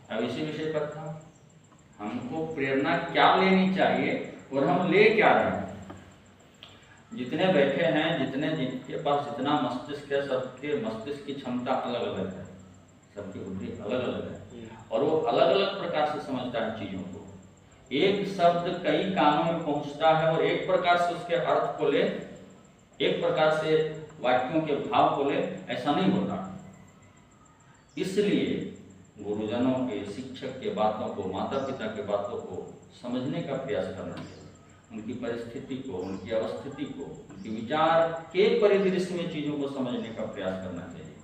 अब इसी विषय पर था, हमको प्रेरणा क्या लेनी चाहिए और हम ले क्या रहे हैं। जितने बैठे हैं, जिनके पास जितना मस्तिष्क है, सबके मस्तिष्क की क्षमता अलग अलग है, सबकी बुद्धि अलग अलग है और वो अलग अलग प्रकार से समझता है चीजों को। एक शब्द कई कानों में पहुंचता है और एक प्रकार से उसके अर्थ को ले, एक प्रकार से वाक्यों के भाव को ले, ऐसा नहीं होता। इसलिए गुरुजनों के, शिक्षक के बातों को, माता पिता के बातों को समझने का प्रयास करना चाहिए, उनकी परिस्थिति को, उनकी अवस्थिति को, उनके विचार के परिदृश्य में चीजों को समझने का प्रयास करना चाहिए।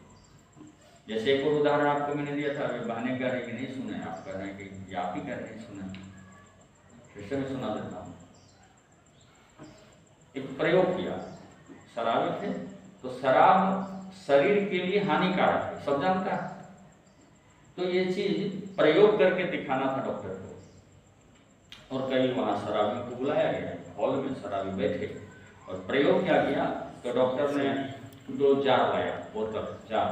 जैसे एक और उदाहरण आपको मैंने दिया था, अभी बहाने कह रहे कि नहीं सुने, आप कह रहे हैं कि आप ही कह रहे हैं सुने, फिर से मैं सुना देता हूँ। एक प्रयोग किया, शराबी थे तो शराब शरीर के लिए हानिकारक है, सब जानता है। तो ये चीज प्रयोग करके दिखाना था डॉक्टर को, और कई वहां शराबियों को बुलाया गया, हॉल में शराबी बैठे और प्रयोग क्या किया। तो डॉक्टर ने 2 जार लाया, बोतल जार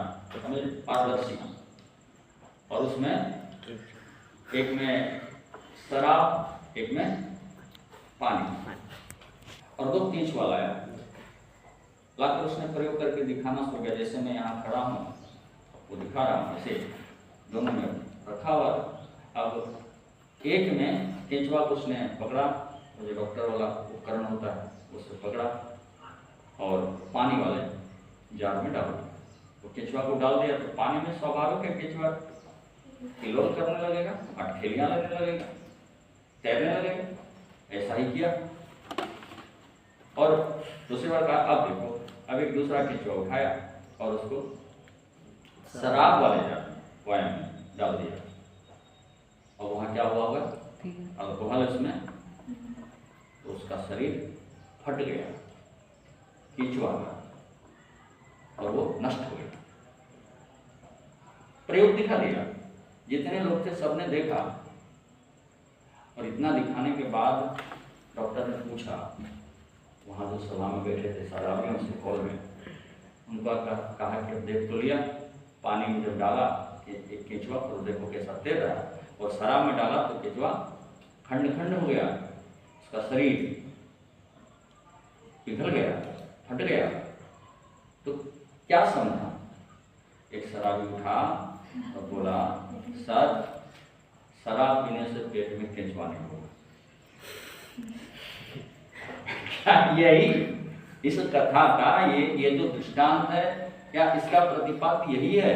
पारदर्शी, और उसमें एक में शराब, एक में पानी, और 2 केंचुआ लाया, लाकर उसने प्रयोग करके दिखाना शुरू किया। जैसे मैं यहाँ खड़ा हूँ, वो दिखा रहा हूँ, ऐसे दोनों में रखा हुआ। अब एक में केंचुआ को उसने पकड़ा, जो डॉक्टर वाला उपकरण होता है उससे पकड़ा, और पानी वाले जार में डाल दिया। तो केंचुआ को डाल दिया तो पानी में स्वाभाविक है केंचुआ हिलोल करने लगेगा, अटखेलियां लगने लगेगा, तैरने लगेगा। ऐसा ही किया, और दूसरी बार कहा अब देखो, अब एक दूसरा केंचुआ उठाया और उसको शराब वाले जार में डाल दिया, और वहां क्या हुआ होगा, अल्कोहल उसमें, तो उसका शरीर फट गया केंचुआ का, और वो नष्ट हो गया। प्रयोग दिखा दिया, जितने लोग थे सबने देखा, और इतना दिखाने के बाद डॉक्टर ने पूछा, वहां जो सभा में बैठे थे शराबियों से हॉल में, उनका कहा कि देख तो लिया, पानी में जब डाला एक केंचुआ, तो देखो कैसा तैर रहा है, और शराब में डाला तो केंचुआ खंड खंड हो गया, उसका शरीर पिघल गया, फट गया। तो क्या समझा, एक शराबी उठा और बोला, सर शराब पीने से पेट में केंचुआ नहीं होगा। क्या यही इस कथा का ये जो दृष्टांत है, क्या इसका प्रतिपाद्य यही है